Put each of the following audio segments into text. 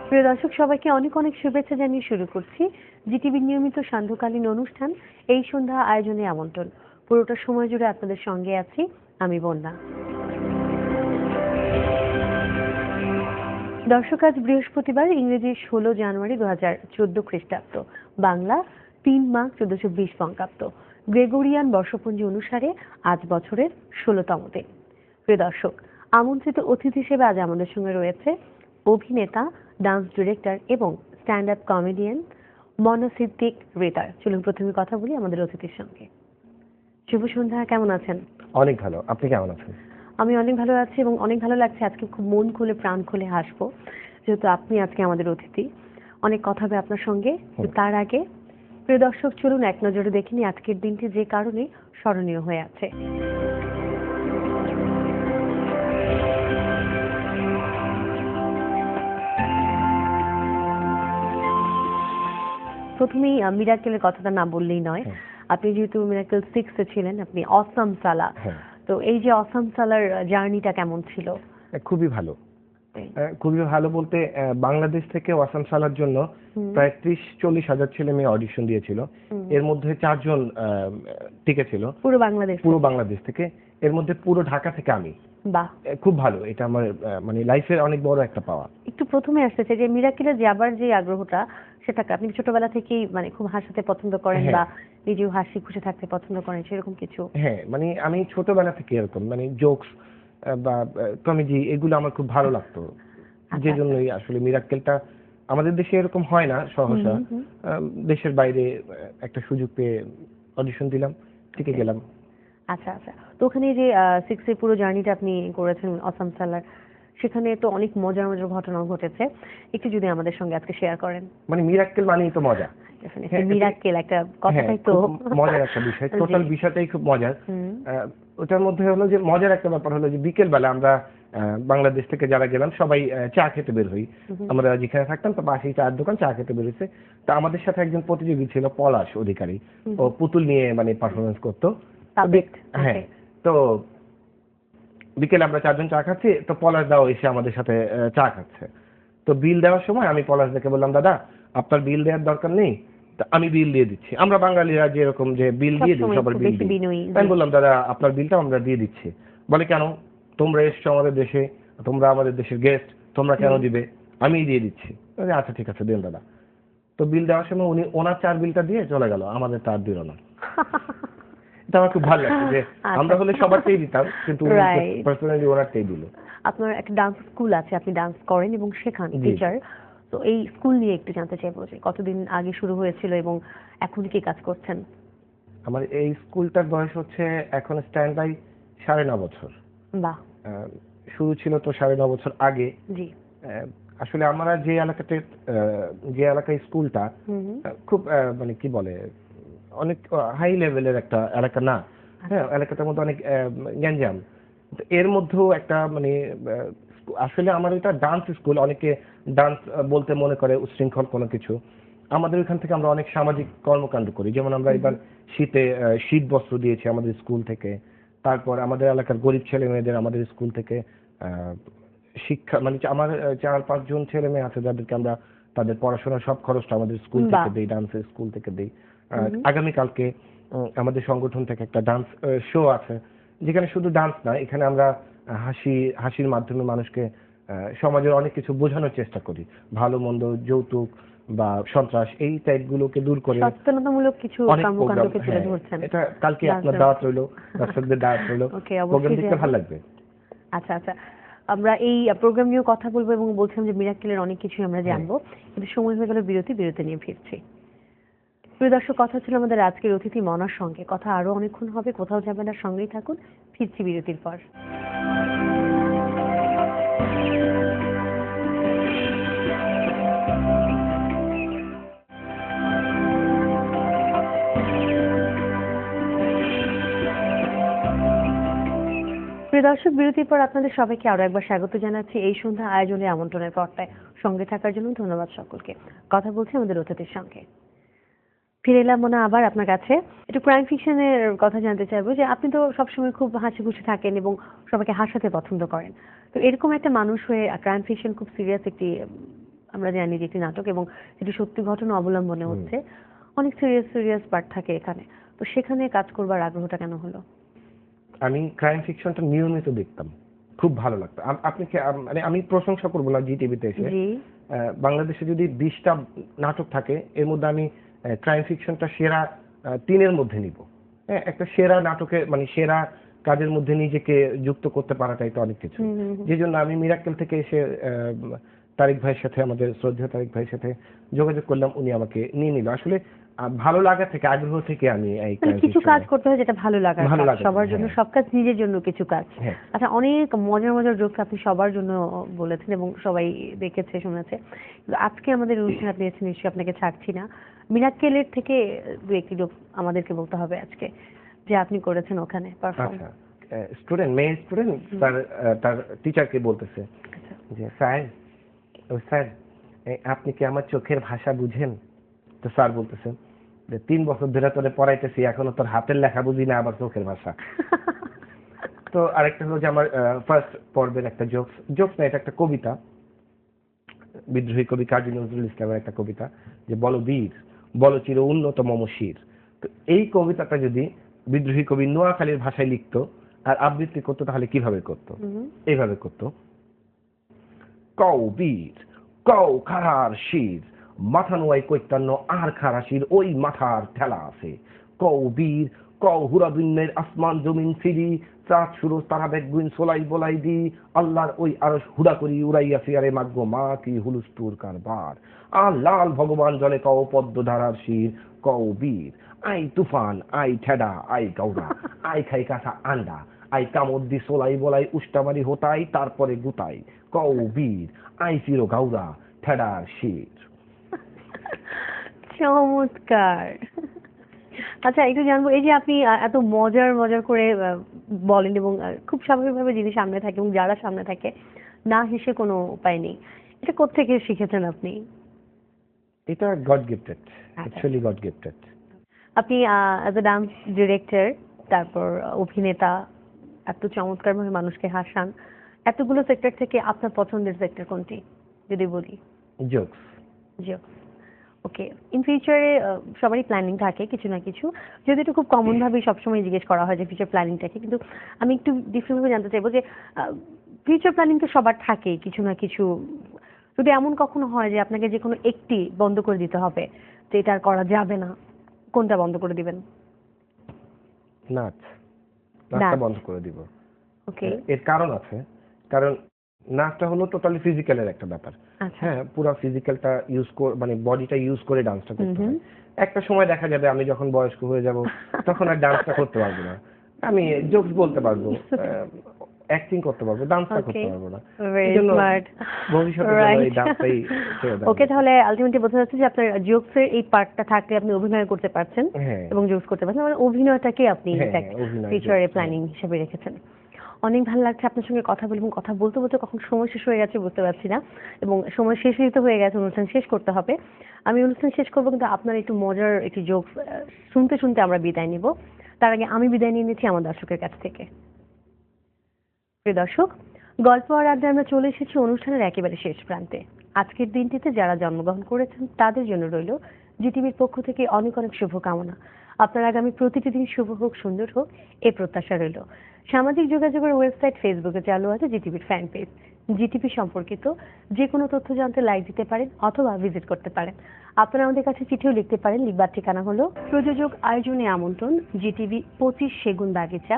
প্রিয় দর্শক, সবাইকে অনেক অনেক শুভেচ্ছা জানিয়ে শুরু করছি জিটিভির নিয়মিত সান্ধ্যকালীন অনুষ্ঠান এই সন্ধ্যা আয়োজনে আমন্ত্রণ। পুরোটা সময় জুড়ে আপনাদের সঙ্গে আছি আমি বন্যা। দর্শক, আজ বৃহস্পতিবার, ইংরেজি 16 জানুয়ারি 2014 খ্রিস্টাব্দ, বাংলা 3 মাঘ 1420 বঙ্গাব্দ। গ্রেগরিয়ান বর্ষপঞ্জি অনুসারে আজ বছরের 16তম দিন। প্রিয় দর্শক, আমন্ত্রিত অতিথি হিসেবে আজ আমাদের সঙ্গে রয়েছে অভিনেতা, ডান্স ডিরেক্টর এবং স্ট্যান্ড আপ কমেডিয়ান মনা সিদ্দিক রিতার। চলুন প্রথমে কথা বলি আমাদের অতিথির সঙ্গে। শুভ সন্ধ্যা, কেমন আছেন? অনেক ভালো, আপনি কেমন আছেন? আমি অনেক ভালো আছি এবং অনেক ভালো লাগছে। আজকে খুব মন খুলে প্রাণ খুলে হাসবো, যেহেতু আপনি আজকে আমাদের অতিথি। অনেক কথা হবে আপনার সঙ্গে। তার আগে প্রিয় দর্শক, চলুন এক নজরে দেখে নিই আজকের দিনটি যে কারণে স্মরণীয় হয়ে আছে। প্রথমেই মিরাকেলের কথাটা না বললেই নয়। আপনি যেহেতু মিরাকেল 6 এ ছিলেন, আপনি অসাম সালা। তো এই যে অসাম সালার জার্নিটা কেমন ছিল? খুবই ভালো। খুবই ভালো বলতে, বাংলাদেশ থেকে অসাম সালার জন্য প্রায় 30-40 হাজার ছেলে মেয়ে অডিশন দিয়েছিল। এর মধ্যে 4 জন টিকেছিল পুরো বাংলাদেশ থেকে। এর মধ্যে পুরো ঢাকা থেকে আমি। বাহ, খুব ভালো। এটা আমার মানে লাইফের অনেক বড় একটা পাওয়া। একটু প্রথমে আসতেছে যে মিরাকেলের যাবার যে আগ্রহটা, সেটাকে আপনি ছোটবেলা থেকেই মানে খুব হাসাতে পছন্দ করেন বা নিজেও হাসি খুশি থাকতে পছন্দ করেন, সেরকম কিছু? হ্যাঁ, মানে আমি ছোটবেলা থেকে এরকম মানে জোকস বা কমেডি এগুলো আমার খুব ভালো লাগতো। যে জন্যই আসলে মিরাকেলটা আমাদের দেশে এরকম হয় না সহসা। দেশের বাইরে একটা সুযোগ পেয়ে অডিশন দিলাম, টিকে গেলাম। আচ্ছা আচ্ছা, তো ওখানে যে 6 এর পুরো জার্নিটা আপনি করেছেন অসাম সালার, সেখানে তো অনেক মজার মজার ঘটনা ঘটেছে, একটু যদি আমাদের সঙ্গে আজকে শেয়ার করেন। মানে মিরাকেল মানেই তো মজা। মিরাকেল একটা কথাই তো মজার একটা বিষয়, টোটাল বিষয়টাই খুব মজার। ওটার মধ্যে হলো যে মজার একটা ব্যাপার হলো যে বিকেল বেলা আমরা বাংলাদেশ থেকে যারা গেলাম সবাই চা খেতে বের হই। আমরা যেখানে থাকতাম তো পাশেই চায়ের দোকান, চা খেতে বের হয়েছে। তা আমাদের সাথে একজন প্রতিযোগী ছিল পলাশ অধিকারী, ও পুতুল নিয়ে মানে পারফরমেন্স করতো। হ্যাঁ, তো বিকেলে আমরা 4 জন চা খাচ্ছি, তো পলাশ দাও এসে আমাদের সাথে চা খাচ্ছে। তো বিল দেওয়ার সময় আমি পলাশ দাকে বললাম, দাদা আপনার বিল দেওয়ার দরকার নেই, আমি বিল দিয়ে দিচ্ছি। আমরা বাঙালিরা যেরকম যে বিল দিয়ে দিই, সবার বিল দিই। আমি বললাম, দাদা আপনার বিলটা আমরা দিয়ে দিচ্ছি। বলে, কেন? তোমরা এসছো আমাদের দেশে, তোমরা আমাদের দেশের গেস্ট, তোমরা কেন দিবে? আমিই দিয়ে দিচ্ছি। আচ্ছা ঠিক আছে, দেন দাদা। তো বিল দেওয়ার সময় উনি ওনার চার বিলটা দিয়ে চলে গেল, আমাদের তার দিল না। এটা আমার খুব ভালো লাগছে যে আমরা হলে সবারটাই দিতাম, কিন্তু পার্সোনালি ওনারটাই দিল। আপনার একটা ডান্স স্কুল আছে, আপনি ডান্স করেন এবং শেখান, টিচার। তো এই স্কুল নিয়ে একটু জানতে চাইবো যে কতদিন আগে শুরু হয়েছিল এবং এখন কি কাজ করছেন? আমার এই স্কুলটার বয়স হচ্ছে এখন স্ট্যান্ড বাই 9.5 বছর। বাহ। শুরু ছিল তো 9.5 বছর আগে। জি। আসলে আমরা যে এলাকায় স্কুলটা, খুব মানে কি বলে, অনেক হাই লেভেলের একটা এলাকা না। হ্যাঁ, এলাকাটার মধ্যে অনেক গ্যাঞ্জাম। এর মধ্যেও একটা মানে আসলে আমার এটা ডান্স স্কুল। অনেকে ডান্স বলতে মনে করে উচ্ছৃঙ্খল কোনো কিছু। আমাদের ওইখান থেকে আমরা অনেক সামাজিক কর্মকাণ্ড করি। যেমন আমরা এবার শীতে শীত বস্ত্র দিয়েছি আমাদের স্কুল থেকে। তারপর আমাদের এলাকার গরিব ছেলে মেয়েদের আমাদের স্কুল থেকে শিক্ষা, মানে আমার 4-5 জন ছেলে মেয়ে আছে যাদেরকে আমরা তাদের পড়াশোনার সব খরচটা আমাদের স্কুল থেকে দেই, ডান্সের স্কুল থেকে দেই। আগামীকালকে আমাদের সংগঠন থেকে একটা ডান্স শো আছে, যেখানে শুধু ডান্স না, এখানে আমরা হাসির মাধ্যমে মানুষকে সমাজের অনেক কিছু বোঝানোর চেষ্টা করি। ভালো মন্দ, যৌতুক বা সন্ত্রাস, এই টাইপগুলোকে দূর করে সচেতনতামূলক কিছু কর্মকাণ্ডকে তুলে ধরছেন। এটা কালকে আপনার দাওয়াত রইলো, দর্শকদের দাওয়াত রইলো, প্রোগ্রাম দেখতে ভালো লাগবে। আচ্ছা আচ্ছা, আমরা এই প্রোগ্রাম নিয়ে কথা বলবো এবং বলছিলাম যে মিরাকেলের অনেক কিছুই আমরা জানবো, কিন্তু সময় হয়ে গেল বিরতি নিয়ে ফিরছি। প্রিয় দর্শক, কথা ছিল আমাদের আজকের অতিথি মনার সঙ্গে। কথা আরো অনেকক্ষণ হবে, কোথাও যাবেন না, সঙ্গেই থাকুন। ফিরছি বিরতির পর। প্রিয় দর্শক, বিরতির পর আপনাদের সবাইকে আরো একবার স্বাগত জানাচ্ছি এই সন্ধ্যা আয়োজনে আমন্ত্রণের পর্দায়। সঙ্গে থাকার জন্য ধন্যবাদ সকলকে। কথা বলছি আমাদের অতিথির সঙ্গে। ফিরে এলাম মনে আবার আপনার কাছে। একটু ক্রাইম ফিকশনের কথা জানতে চাইবো যে আপনি তো সবসময় খুব হাসি খুশি থাকেন এবং সবাইকে হাসাতে পছন্দ করেন। তো এরকম একটা মানুষ হয়ে ক্রাইম ফিকশন খুব সিরিয়াস একটি আমরা জানি যে একটি নাটক এবং এটি সত্যি ঘটনা অবলম্বনে হচ্ছে, অনেক সিরিয়াস পার্ট থাকে এখানে, তো সেখানে কাজ করবার আগ্রহটা কেন হলো? আমি ক্রাইম ফিকশনটা নিয়মিত দেখতাম, খুব ভালো লাগতো। আপনি মানে আমি প্রশংসা করবো না জি টিভিতে এসে, বাংলাদেশে যদি 20টা নাটক থাকে এর মধ্যে আমি ক্রাইম ফিকশনটা সেরা 3-এর মধ্যে নিব। হ্যাঁ, একটা সেরা নাটকে মানে সেরা কাজের মধ্যে নিজেকে যুক্ত করতে পারাটাই তো অনেক কিছু। যে জন্য আমি মিরাক্কেল থেকে এসে তারিক ভাইয়ের সাথে, আমাদের শ্রদ্ধেয় তারিক ভাইয়ের সাথে যোগাযোগ করলাম, উনি আমাকে নিয়ে নিল। আসলে ভালো লাগা থেকে, আগ্রহ থেকে আমি এই কিছু কাজ করতে হয় যেটা ভালো লাগে সবার জন্য, সব কাজ নিজের জন্য কিছু কাজ। আচ্ছা, অনেক মজার জোক আপনি সবার জন্য বলেছেন এবং সবাই দেখেছে শুনেছে, আজকে আমাদের অনুষ্ঠানে আপনি এসেছেন, নিশ্চয়ই আপনাকে ছাড়ছি না। মিরাক্কেলের থেকে দু একটি জোক আমাদেরকে বলতে হবে আজকে যে আপনি করেছেন ওখানে পারফর্ম। স্টুডেন্ট, মেয়ে স্টুডেন্ট তার টিচারকে বলতেছে যে স্যার আপনি কি আমার চোখের ভাষা বুঝেন? তো স্যার বলতেছেন যে 3 বছর ধরে তোরে পড়াইতেছি, এখনো তোর হাতের লেখা বুঝি না, আবার চোখের ভাষা। তো আরেকটা হলো যে আমার ফার্স্ট পর্বের একটা জোকস না, এটা একটা কবিতা, বিদ্রোহী কবি কাজী নজরুল ইসলামের একটা কবিতা, যে বলো বীর বলো চির উন্নত মম শির। তো এই কবিতাটা যদি বিদ্রোহী কবি নোয়াখালীর ভাষায় লিখতো আর আবৃত্তি করতো তাহলে কিভাবে করতো? এইভাবে করতো, কও বীর কও খারার শির, মাথা নোয়াই কৈতান্য আর খারাশির ওই মাথার ঠেলা আছে। কও বীর কও হুরাবিনের আসমান জমিন ফিরি, চাঁদ সুরজ তারা বেগুইন সোলাই বলাই দি, আল্লাহর ওই আরশ হুদা করি উড়াইয়াছি আরে মাগো মা কি হুলুস্তুর কারবার। আর লাল ভগবান জলে কও পদ্ম ধারার শির। কও বীর আই তুফান আই ঠেডা আই গাউরা, আই খাই কাঁচা আন্ডা, আই কামড় দি সোলাই বলাই উষ্টামারি হোতাই তারপরে গুতাই। কও বীর আই চির গাউরা ঠেডার শির। চমৎকার। আচ্ছা, একটু জানবো, এই যে আপনি এত মজার করে বলেন এবং খুব স্বাভাবিকভাবে যিনি সামনে থাকে এবং যারা সামনে থাকে না হেসে কোনো উপায় নেই, এটা কোত্থেকে শিখেছেন আপনি? এটা god gifted, actually god gifted. আপনি অ্যাজ এ ডান্স ডিরেক্টর, তারপর অভিনেতা, এত চমৎকারভাবে মানুষকে হাসান, এতগুলো সেক্টর থেকে আপনার পছন্দের সেক্টর কোনটি যদি বলি? জোকস। ওকে, ইন ফিউচারে সবারই প্ল্যানিং থাকে কিছু না কিছু, যদি এটা খুব কমন ভাবে সবসময় জিজ্ঞেস করা হয় যে ফিউচার প্ল্যানিংটাকে, কিন্তু আমি একটু ডিফারেন্ট ভাবে জানতে চাইবো যে ফিউচার প্ল্যানিং তো সবার থাকে কিছু না কিছু, যদি এমন কখনো হয় যে আপনাকে যে কোনো একটি বন্ধ করে দিতে হবে, যে এটা আর করা যাবে না, কোনটা বন্ধ করে দিবেন? নাচটা বন্ধ করে দিব। ওকে, এর কারণ আছে, কারণ নাচটা হলো টোটালি ফিজিক্যালের একটা ব্যাপার। হ্যাঁ, পুরো ফিজিক্যালটা মানে বডিটা ইউজ করে ডান্সটা করতে হয়। একটা সময় দেখা যাবে আমি যখন বয়স্ক হয়ে যাব তখন আর ডান্সটা করতে পারবো না, আমি জোকস বলতে পারবো, অ্যাক্টিং করতে পারবো, ডান্সটা করতে পারবো না। এজন্য ভবিষ্যতে এই ডান্সটাই ছেড়ে দাও। ওকে, তাহলে আলটিমেটলি বোঝা যাচ্ছে যে আপনার জোকসের এই পার্টটা থাকলে আপনি অভিনয় করতে পারছেন এবং জোকস করতে পারছেন, মানে অভিনয়টাকে আপনি ফিউচারে প্ল্যানিং হিসেবে রেখেছেন। অনেক ভালো লাগছে আপনার সঙ্গে কথা বলে, এবং কথা বলতে বলতে কখন সময় শেষ হয়ে গেছে বুঝতে পারছি না, এবং সময় শেষই তো হয়ে গেছে, অনুষ্ঠান শেষ করতে হবে। আমি অনুষ্ঠান শেষ করবো, কিন্তু আপনার একটু মজার একটি জোকস শুনতে আমরা বিদায় নিব। তার আগে আমি বিদায় নিয়ে নিচ্ছি আমার দর্শকের কাছ থেকে। প্রিয় দর্শক, গল্প আর আড্ডায় আমরা চলে এসেছি অনুষ্ঠানের একেবারে শেষ প্রান্তে। আজকের দিনটিতে যারা জন্মগ্রহণ করেছেন তাদের জন্য রইল জিটিভির পক্ষ থেকে অনেক শুভকামনা। আপনার আগামী প্রতিটি দিন শুভ হোক, সুন্দর হোক, এই প্রত্যাশা রইল। সামাজিক যোগাযোগের ওয়েবসাইট ফেসবুকে চালু আছে জিটিভির ফ্যান পেজ। জিটিভি সম্পর্কিত যে কোনো তথ্য জানতে লাইক দিতে পারেন অথবা ভিজিট করতে পারেন। আপনারা আমাদের কাছে চিঠিও লিখতে পারেন। লিখবার ঠিকানা হলো প্রযোজক আয়োজনে আমন্ত্রণ, জিটিভি 25 সেগুন বাগিচা,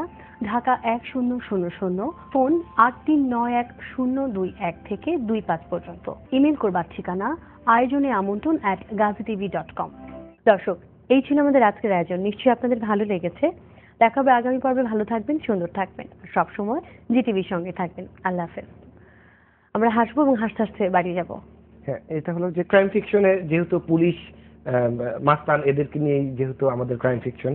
ঢাকা 1000, ফোন 8391-021 থেকে 25 পর্যন্ত। ইমেল করবার ঠিকানা আয়োজনে আমন্ত্রণ@gazitv.com। দর্শক, এই ছিল আমাদের আজকের আয়োজন। নিশ্চয়ই আপনাদের ভালো লেগেছে। দেখা হবে আগামী পর্বে। ভালো থাকবেন, সুন্দর থাকবেন, সব সময় জিটিভির সঙ্গে থাকবেন। আল্লাহ হাফেজ। আমরা হাসবো এবং হাসতে হাসতে বাড়ি যাব। হ্যাঁ, এটা হলো যে ক্রাইম ফিকশনে যেহেতু পুলিশ মাস্তান এদেরকে নিয়ে যেহেতু আমাদের ক্রাইম ফিকশন,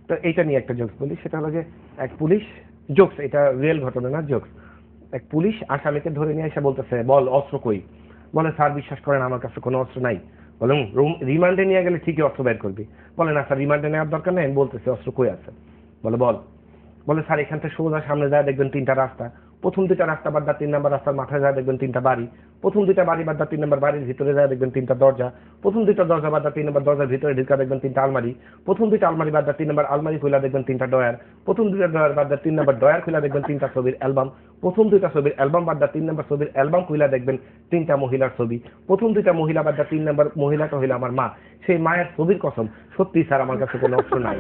তো এইটা নিয়ে একটা জোকস বলি। সেটা হলো যে এক পুলিশ, জোকস এটা রিয়েল ঘটনা না, জোকস। এক পুলিশ আসামিকে ধরে নিয়ে এসে বলতেছে, বল অস্ত্র কই? বলে, স্যার বিশ্বাস করেন আমার কাছে কোনো অস্ত্র নাই। বলে, রিমান্ডে নিয়ে গেলে ঠিকই অস্ত্র বের করবি। বলে, না স্যার, রিমান্ডে নেওয়ার দরকার নেই, আমি বলতেছি অস্ত্র কই আছে। বলে, বল। বলে, স্যার এখান থেকে সোজা সামনে যায় দেখবেন 3টা রাস্তা, প্রথম দুইটা রাস্তা বাদ দা 3 নাম্বার রাস্তার মাথায় যায় দেখবেন 3টা বাড়ি, প্রথম দুইটা বাড়ি বাদ দা 3 নাম্বার বাড়ির ভিতরে যায় দেখবেন 3টা দরজা, প্রথম দুইটা দরজা বাদ দা 3 নাম্বার দরজার ভিতরে ঢুকা দেখবেন 3টা আলমারি, প্রথম দুইটা আলমারি বাদ দা 3 নাম্বার আলমারি খুলে দেখবেন 3টা ডয়ার, প্রথম দুইটা ডয়ার বাদ দা 3 নাম্বার ডয়ার খুলে দেখবেন 3টা ছবির অ্যালবাম, প্রথম দুইটা ছবির অ্যালবাম বাদ দা 3 নাম্বার ছবির অ্যালবাম খুলে দেখবেন 3টা মহিলার ছবি, প্রথম দুইটা মহিলা বাদ দা 3 নাম্বার মহিলাটা হইলো আমার মা। সেই মায়ের ছবির কসম, সত্যি স্যার আমার কাছে কোনো অপশন নাই।